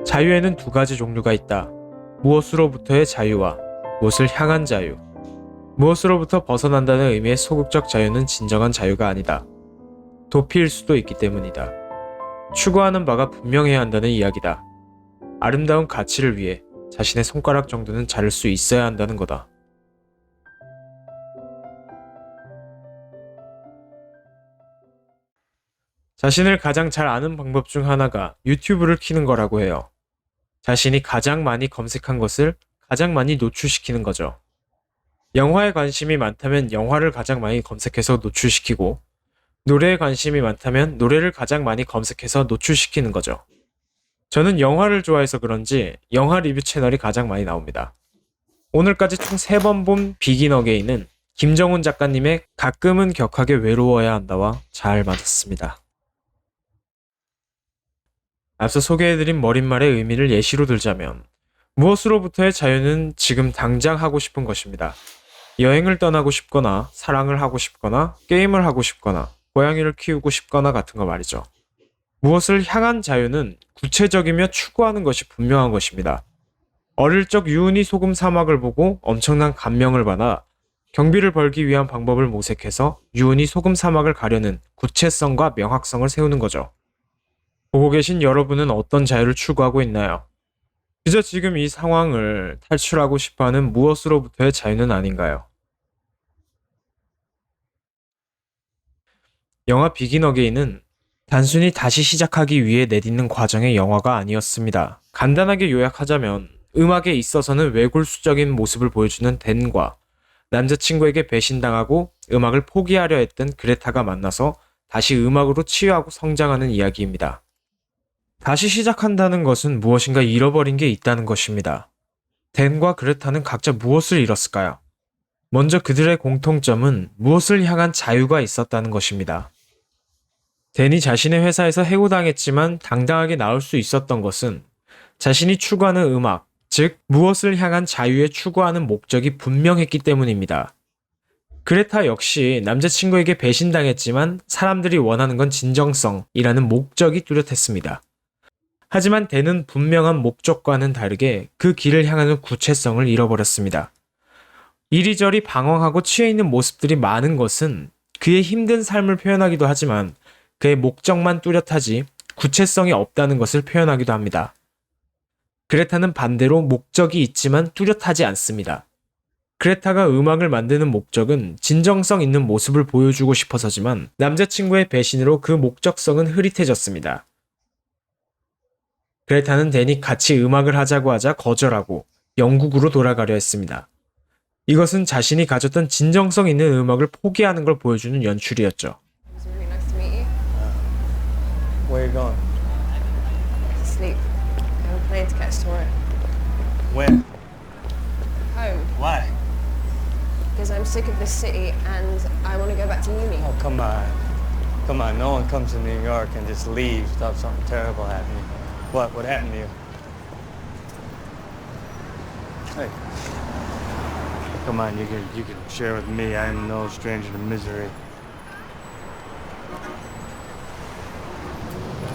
자유에는 두 가지 종류가 있다. 무엇으로부터의 자유와 무엇을 향한 자유. 무엇으로부터 벗어난다는 의미의 소극적 자유는 진정한 자유가 아니다. 도피일 수도 있기 때문이다. 추구하는 바가 분명해야 한다는 이야기다. 아름다운 가치를 위해 자신의 손가락 정도는 자를 수 있어야 한다는 거다. 자신을 가장 잘 아는 방법 중 하나가 유튜브를 키는 거라고 해요. 자신이 가장 많이 검색한 것을 가장 많이 노출시키는 거죠. 영화에 관심이 많다면 영화를 가장 많이 검색해서 노출시키고, 노래에 관심이 많다면 노래를 가장 많이 검색해서 노출시키는 거죠. 저는 영화를 좋아해서 그런지 영화 리뷰 채널이 가장 많이 나옵니다. 오늘까지 총 3번 본 비긴 어게인은 김정훈 작가님의 가끔은 격하게 외로워야 한다와 잘 맞았습니다. 앞서 소개해드린 머릿말의 의미를 예시로 들자면, 무엇으로부터의 자유는 지금 당장 하고 싶은 것입니다. 여행을 떠나고 싶거나, 사랑을 하고 싶거나, 게임을 하고 싶거나, 고양이를 키우고 싶거나 같은 거 말이죠. 무엇을 향한 자유는 구체적이며 추구하는 것이 분명한 것입니다. 어릴 적 유은이 소금 사막을 보고 엄청난 감명을 받아 경비를 벌기 위한 방법을 모색해서 유은이 소금 사막을 가려는 구체성과 명확성을 세우는 거죠. 보고 계신 여러분은 어떤 자유를 추구하고 있나요? 그저 지금 이 상황을 탈출하고 싶어하는 무엇으로부터의 자유는 아닌가요? 영화 비긴 어게인은 단순히 다시 시작하기 위해 내딛는 과정의 영화가 아니었습니다. 간단하게 요약하자면 음악에 있어서는 외골수적인 모습을 보여주는 댄과 남자친구에게 배신당하고 음악을 포기하려 했던 그레타가 만나서 다시 음악으로 치유하고 성장하는 이야기입니다. 다시 시작한다는 것은 무엇인가 잃어버린 게 있다는 것입니다. 댄과 그레타는 각자 무엇을 잃었을까요? 먼저 그들의 공통점은 무엇을 향한 자유가 있었다는 것입니다. 댄이 자신의 회사에서 해고당했지만 당당하게 나올 수 있었던 것은 자신이 추구하는 음악, 즉 무엇을 향한 자유에 추구하는 목적이 분명했기 때문입니다. 그레타 역시 남자친구에게 배신당했지만 사람들이 원하는 건 진정성이라는 목적이 뚜렷했습니다. 하지만 댄은 분명한 목적과는 다르게 그 길을 향하는 구체성을 잃어버렸습니다. 이리저리 방황하고 취해있는 모습들이 많은 것은 그의 힘든 삶을 표현하기도 하지만 그의 목적만 뚜렷하지 구체성이 없다는 것을 표현하기도 합니다. 그레타는 반대로 목적이 있지만 뚜렷하지 않습니다. 그레타가 음악을 만드는 목적은 진정성 있는 모습을 보여주고 싶어서지만 남자친구의 배신으로 그 목적성은 흐릿해졌습니다. 그레타는 댄이 같이 음악을 하자고 하자 거절하고 영국으로 돌아가려 했습니다. 이것은 자신이 가졌던 진정성 있는 음악을 포기하는 걸 보여주는 연출이었죠. It was really nice to meet you. Where you going? Sleep. I have a plane to catch tomorrow. Where? Home. Why? Because I'm sick of this city and I want to go back to uni. Oh, come on. Come on, no one comes to New York and just leaves without something terrible happening. What happened to you? Hey. Come on, you can share with me. I am no stranger to misery.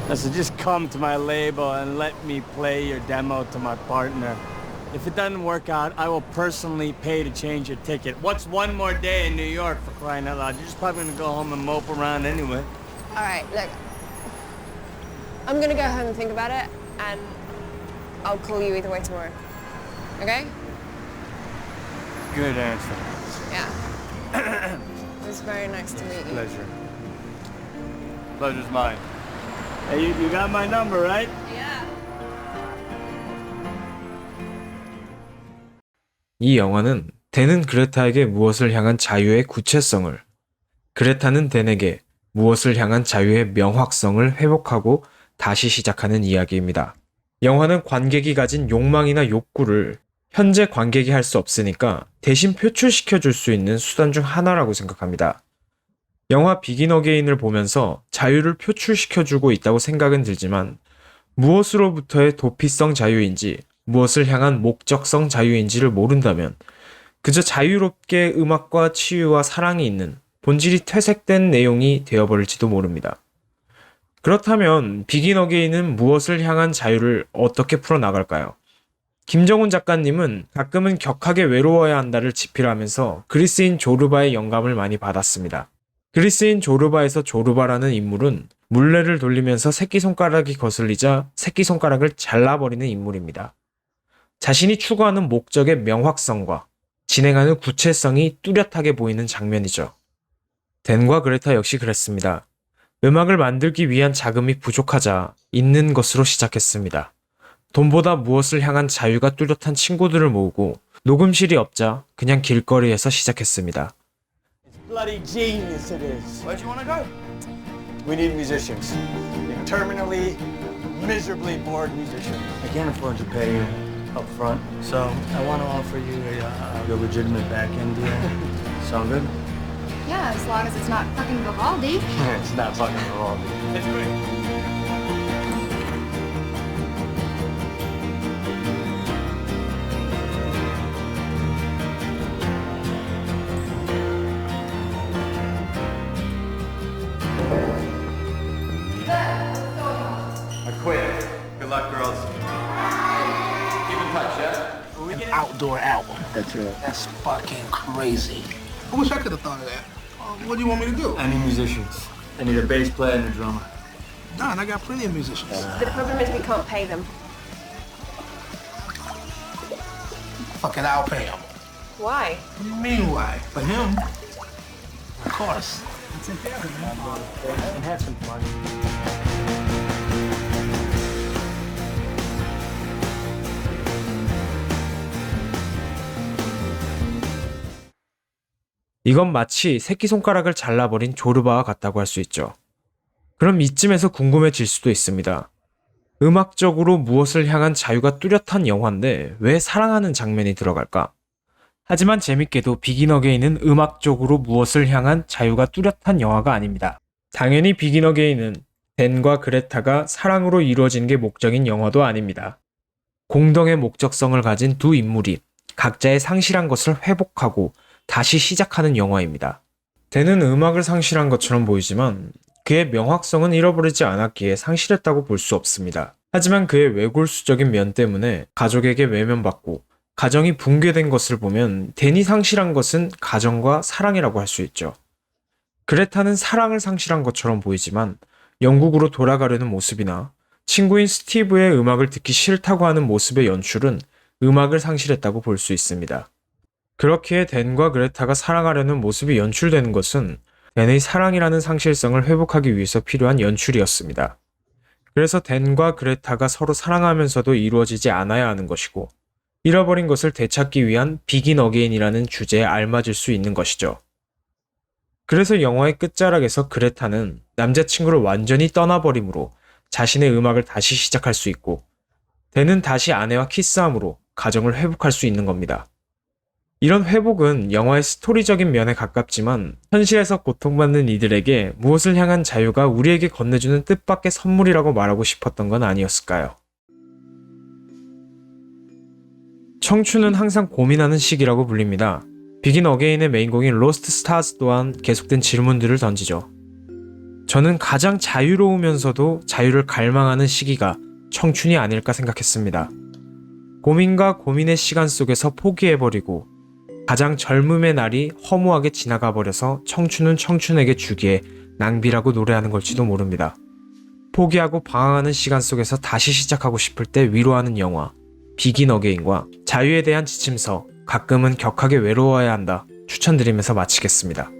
Listen, just come to my label and let me play your demo to my partner. If it doesn't work out, I will personally pay to change your ticket. What's one more day in New York, for crying out loud? You're just probably gonna go home and mope around anyway. All right, look. I'm going to go home and think about it and I'll call you either way tomorrow. Okay? Good answer. Yeah. It was very nice to meet you. Pleasure. Pleasure's mine. Hey, you got my number, right? Yeah. 이 영화는 댄은 그레타에게 무엇을 향한 자유의 구체성을, 그레타는 댄에게 무엇을 향한 자유의 명확성을 회복하고 다시 시작하는 이야기입니다. 영화는 관객이 가진 욕망이나 욕구를 현재 관객이 할 수 없으니까 대신 표출시켜 줄 수 있는 수단 중 하나라고 생각합니다. 영화 비긴 어게인을 보면서 자유를 표출시켜 주고 있다고 생각은 들지만 무엇으로부터의 도피성 자유인지 무엇을 향한 목적성 자유인지를 모른다면 그저 자유롭게 음악과 치유와 사랑이 있는 본질이 퇴색된 내용이 되어버릴지도 모릅니다. 그렇다면 비긴 어게인은 무엇을 향한 자유를 어떻게 풀어나갈까요? 김정훈 작가님은 가끔은 격하게 외로워야 한다를 지필하면서 그리스인 조르바의 영감을 많이 받았습니다. 그리스인 조르바에서 조르바라는 인물은 물레를 돌리면서 새끼손가락이 거슬리자 새끼손가락을 잘라버리는 인물입니다. 자신이 추구하는 목적의 명확성과 진행하는 구체성이 뚜렷하게 보이는 장면이죠. 댄과 그레타 역시 그랬습니다. 음악을 만들기 위한 자금이 부족하자 있는 것으로 시작했습니다. 돈보다 무엇을 향한 자유가 뚜렷한 친구들을 모으고 녹음실이 없자 그냥 길거리에서 시작했습니다. It's bloody genius it is. Where'd you want to go? We need musicians. Terminally, miserably bored musicians. I can't afford to pay you up front, so I want to offer you a legitimate back-end deal. Sound good? Yeah, as long as it's not fucking Vivaldi. It's not fucking Vivaldi. It's great. I quit. Good luck, girls. Keep in touch, yeah? Outdoor album. That's right. That's fucking crazy. I wish I could have thought of that. What do you want me to do? I need musicians. I need a bass player and a drummer. Don, I got plenty of musicians. The problem is we can't pay them. Fuck it, I'll pay him. Why? What do you mean why? For him? Of course. And have some fun. 이건 마치 새끼손가락을 잘라버린 조르바와 같다고 할 수 있죠. 그럼 이쯤에서 궁금해질 수도 있습니다. 음악적으로 무엇을 향한 자유가 뚜렷한 영화인데 왜 사랑하는 장면이 들어갈까? 하지만 재밌게도 비긴 어게인은 음악적으로 무엇을 향한 자유가 뚜렷한 영화가 아닙니다. 당연히 비긴 어게인은 댄과 그레타가 사랑으로 이루어진 게 목적인 영화도 아닙니다. 공동의 목적성을 가진 두 인물이 각자의 상실한 것을 회복하고 다시 시작하는 영화입니다. 댄은 음악을 상실한 것처럼 보이지만 그의 명확성은 잃어버리지 않았기에 상실했다고 볼 수 없습니다. 하지만 그의 외골수적인 면 때문에 가족에게 외면받고 가정이 붕괴된 것을 보면 댄이 상실한 것은 가정과 사랑이라고 할 수 있죠. 그레타는 사랑을 상실한 것처럼 보이지만 영국으로 돌아가려는 모습이나 친구인 스티브의 음악을 듣기 싫다고 하는 모습의 연출은 음악을 상실했다고 볼 수 있습니다. 그렇기에 댄과 그레타가 사랑하려는 모습이 연출되는 것은 댄의 사랑이라는 상실성을 회복하기 위해서 필요한 연출이었습니다. 그래서 댄과 그레타가 서로 사랑하면서도 이루어지지 않아야 하는 것이고 잃어버린 것을 되찾기 위한 비긴 어게인이라는 주제에 알맞을 수 있는 것이죠. 그래서 영화의 끝자락에서 그레타는 남자친구를 완전히 떠나버림으로 자신의 음악을 다시 시작할 수 있고 댄은 다시 아내와 키스함으로 가정을 회복할 수 있는 겁니다. 이런 회복은 영화의 스토리적인 면에 가깝지만 현실에서 고통받는 이들에게 무엇을 향한 자유가 우리에게 건네주는 뜻밖의 선물이라고 말하고 싶었던 건 아니었을까요? 청춘은 항상 고민하는 시기라고 불립니다. 비긴 어게인의 메인곡인 로스트 스타즈 또한 계속된 질문들을 던지죠. 저는 가장 자유로우면서도 자유를 갈망하는 시기가 청춘이 아닐까 생각했습니다. 고민과 고민의 시간 속에서 포기해버리고 가장 젊음의 날이 허무하게 지나가 버려서 청춘은 청춘에게 주기에 낭비라고 노래하는 걸지도 모릅니다. 포기하고 방황하는 시간 속에서 다시 시작하고 싶을 때 위로하는 영화 비긴 어게인과 자유에 대한 지침서 가끔은 격하게 외로워야 한다 추천드리면서 마치겠습니다.